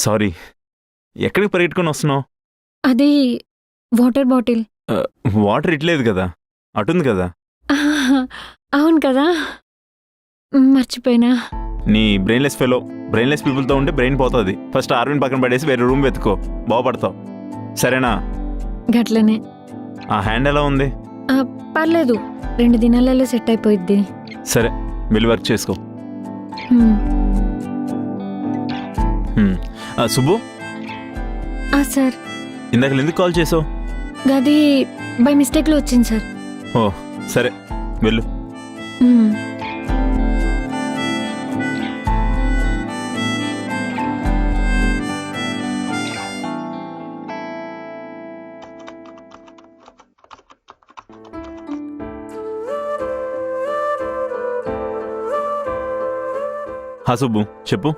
Sorry. ఎక్కడికి పరిగెట్టుకుని వస్తున్నావు? అది వాటర్ బాటిల్. వాటర్ ఇట్లేదు కదా, అటుంది కదా. అవును కదా, మర్చిపోయినా. నీ బ్రెయిన్లెస్ ఫెలో. బ్రెయిన్లెస్ పీపుల్తో ఉంటే బ్రెయిన్ పోతుంది. ఫస్ట్ ఆర్విన్ పక్కన పడేసి వేరే రూమ్ వెతుకో, బాగుపడతావు. సరేనా? గట్లనే. ఆ హ్యాండ్ ఎలా ఉంది? పర్లేదు, 2 దినాలలో సెట్ అయిపోయిద్ది. సరే, వెళ్ళి వర్క్ చేసుకో. సుబ్బు, సార్. ఇందాక ఎందుకు కాల్ చేసావు? గది బై మిస్టేక్లో వచ్చింది సార్. ఓ సరే, వెళ్ళు. సుబ్బు చెప్పు.